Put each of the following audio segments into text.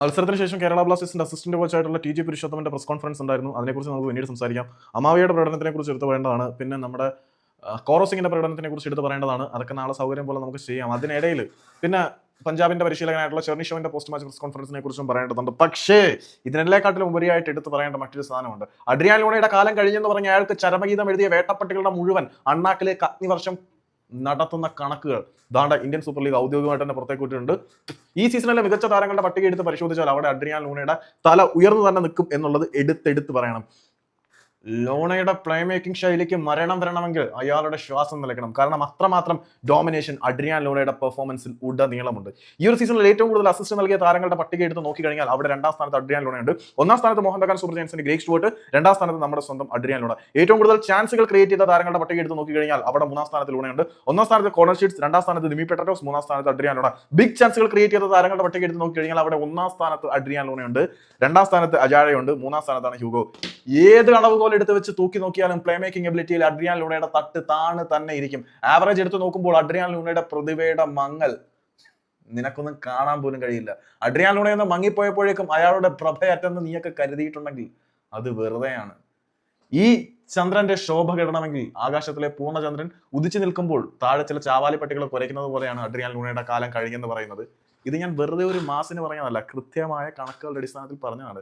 മത്സരത്തിന് ശേഷം കേരള ബ്ലാസ്റ്റേഴ്സിന്റെ അസിസ്റ്റന്റ് കോച്ചായിട്ടുള്ള ടി പുരുഷോത്തമന്റെ പ്രസ് കോൺഫറൻസ് ഉണ്ടായിരുന്നു. അതിനെക്കുറിച്ച് നമുക്ക് പിന്നീട് സംസാരിക്കാം. അമാവയുടെ പ്രകടനത്തിനെ കുറിച്ച് എടുത്തു പറയേണ്ടതാണ്. പിന്നെ നമ്മുടെ കോറോസിംഗിന്റെ പ്രകടനത്തിനെ കുറിച്ച് എടുത്ത് പറയേണ്ടതാണ്. അതൊക്കെ നാളെ സൗകര്യം പോലെ നമുക്ക് ചെയ്യാം. അതിനിടയിൽ പിന്നെ പഞ്ചാബിന്റെ പരിശീലകനായിട്ടുള്ള ചെർണിഷോവിന്റെ പോസ്റ്റ് മാച്ച് പ്രസ് കോൺഫറൻസിനെ കുറിച്ചും പറയേണ്ടതുണ്ട്. പക്ഷേ ഇതിനെല്ലാക്കാട്ടിലും ഉപരിയായിട്ട് എടുത്ത് പറയേണ്ട മറ്റൊരു സാധനമുണ്ട്. അഡ്രിയാൻ ലൂണയുടെ കാലം കഴിഞ്ഞെന്ന് പറഞ്ഞ അയാൾക്ക് ചരമഗീതം എഴുതിയ വേട്ടപ്പട്ടികളുടെ മുഴുവൻ അണ്ണാക്കിലേക്ക് അഗ്നിവർഷം നടത്തുന്ന കണക്കുകൾ ദാണ്ട ഇന്ത്യൻ സൂപ്പർ ലീഗ് ഔദ്യോഗികമായിട്ട് തന്നെ പുറത്തേക്ക് വിട്ടിട്ടുണ്ട്. ഈ സീസണിലെ മികച്ച താരങ്ങളുടെ പട്ടിക എടുത്ത് പരിശോധിച്ചാൽ അവിടെ അഡ്രിയാൻ ലൂണയുടെ തല ഉയർന്നു തന്നെ നിൽക്കും എന്നുള്ളത് എടുത്തെടുത്ത് പറയണം. ലോണയുടെ പ്ലേ മേക്കിംഗ് ശൈലിക്ക് മരണം വരണമെങ്കിൽ അയാളുടെ ശ്വാസം നിലയ്ക്കണം. കാരണം അത്രമാത്രം ഡോമിനേഷൻ അഡ്രിയാൻ ലോണയുടെ പെർഫോമൻസിൽ ഉടനീളമുണ്ട്. ഈ ഒരു സീസണിൽ ഏറ്റവും കൂടുതൽ അസിസ്റ്റ് നൽകിയ താരങ്ങളുടെ പട്ടിക എടുത്ത് നോക്കിക്കഴിഞ്ഞാൽ അവിടെ രണ്ടാം സ്ഥാനത്ത് അഡ്രിയാൻ ലോണയുണ്ട്. ഒന്നാം സ്ഥാനത്ത് മോഹൻ ബഗാൻ സൂപ്പർ ജയൻസിന്റെ ഗ്രേഗ് സ്റ്റുവർട്ട്, രണ്ടാം സ്ഥാനത്ത് നമ്മുടെ സ്വന്തം അഡ്രിയാൻ ലോണ. ഏറ്റവും കൂടുതൽ ചാൻസുകൾ ക്രിയേറ്റ് ചെയ്ത താരങ്ങളുടെ പട്ടിക എടുത്ത് നോക്കിക്കഴിഞ്ഞാൽ അവിടെ മൂന്നാം സ്ഥാനത്ത് ലൂണയുണ്ട്. ഒന്നാം സ്ഥാനത്ത് കോർണർ ഷീറ്റ്സ്, രണ്ടാം സ്ഥാനത്ത് ദിമി പെട്രോസ്, മൂന്നാം സ്ഥാനത്ത് അഡ്രിയാൻ ലോണ. ബിഗ് ചാൻസുകൾ ക്രിയേറ്റ് ചെയ്ത താരങ്ങളുടെ പട്ടിക എടുത്ത് നോക്കിക്കഴിഞ്ഞാൽ അവിടെ ഒന്നാം സ്ഥാനത്ത് അഡ്രിയാൻ ലോണയുണ്ട്, രണ്ടാം സ്ഥാനത്ത് അജാഴയുണ്ട്, മൂന്നാം സ്ഥാനത്താണ് ഹ്യൂഗോ. ഏത് അളവുകോൽ എടുത്ത് വെച്ച് തൂക്കി നോക്കിയാലും പ്ലേ മേക്കിംഗ് എബിലിറ്റിയിൽ അഡ്രിയാൻ ലൂണയുടെ തട്ട് താണ് തന്നെ ഇരിക്കും. ആവറേജ് എടുത്ത് നോക്കുമ്പോൾ അഡ്രിയാൻ ലൂണയുടെ പ്രതിഭയുടെ മങ്ങൽ നിനക്കൊന്നും കാണാൻ പോലും കഴിയില്ല. അഡ്രിയാൻ ലൂണ എന്ന് മങ്ങിപ്പോയപ്പോഴേക്കും അയാളുടെ പ്രഭയറ്റെന്ന് നീയൊക്കെ കരുതിയിട്ടുണ്ടെങ്കിൽ അത് വെറുതെയാണ്. ഈ ചന്ദ്രന്റെ ശോഭ കിടണമെങ്കിൽ ആകാശത്തിലെ പൂർണ്ണചന്ദ്രൻ ഉദിച്ചു നിൽക്കുമ്പോൾ താഴെ ചില ചാവാലി പട്ടികളെ കുരയ്ക്കുന്നത് പോലെയാണ് അഡ്രിയാൻ ലൂണയുടെ കാലം കഴിഞ്ഞെന്ന് പറയുന്നത്. ഇത് ഞാൻ വെറുതെ ഒരു മാസിന് പറഞ്ഞതല്ല, കൃത്യമായ കണക്കുകളുടെ അടിസ്ഥാനത്തിൽ പറഞ്ഞതാണ്.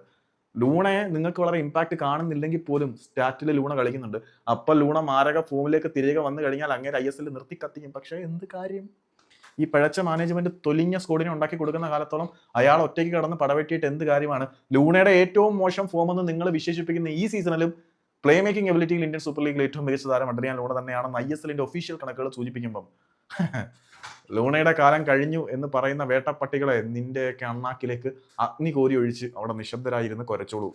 ലൂണയെ നിങ്ങൾക്ക് വളരെ ഇമ്പാക്ട് കാണുന്നില്ലെങ്കിൽ പോലും സ്റ്റാറ്റിൽ ലൂണ കളിക്കുന്നുണ്ട്. അപ്പൊ ലൂണ മാരക ഫോമിലേക്ക് തിരികെ വന്നു കഴിഞ്ഞാൽ അങ്ങനെ ISL നിർത്തി കത്തിക്കും. പക്ഷേ എന്ത് കാര്യം? ഈ പിഴച്ച മാനേജ്മെന്റ് തൊലിഞ്ഞ സ്കോഡിനെ ഉണ്ടാക്കി കൊടുക്കുന്ന കാലത്തോളം അയാൾ ഒറ്റയ്ക്ക് കടന്ന് പടവെട്ടിയിട്ട് എന്ത് കാര്യമാണ്? ലൂണയുടെ ഏറ്റവും മോശം ഫോം എന്ന് നിങ്ങൾ വിശേഷിപ്പിക്കുന്ന ഈ സീസണിലും പ്ലേ മേക്കിംഗ് എബിലിറ്റിയിൽ ഇന്ത്യൻ സൂപ്പർ ലീഗിൽ ഏറ്റവും മികച്ച താരം അഡ്രിയാൻ ലൂണ തന്നെയാണെന്ന് ISLന്റെ ഒഫീഷ്യൽ കണക്കുകൾ സൂചിപ്പിക്കുമ്പം ലൂണയുടെ കാലം കഴിഞ്ഞു എന്ന് പറയുന്ന വേട്ടപ്പട്ടികളെ നിന്റെയൊക്കെ അണ്ണാക്കിലേക്ക് അഗ്നി കോരി ഒഴിച്ച് അവിടെ നിശബ്ദരായിരുന്ന് കുരച്ചോളൂ.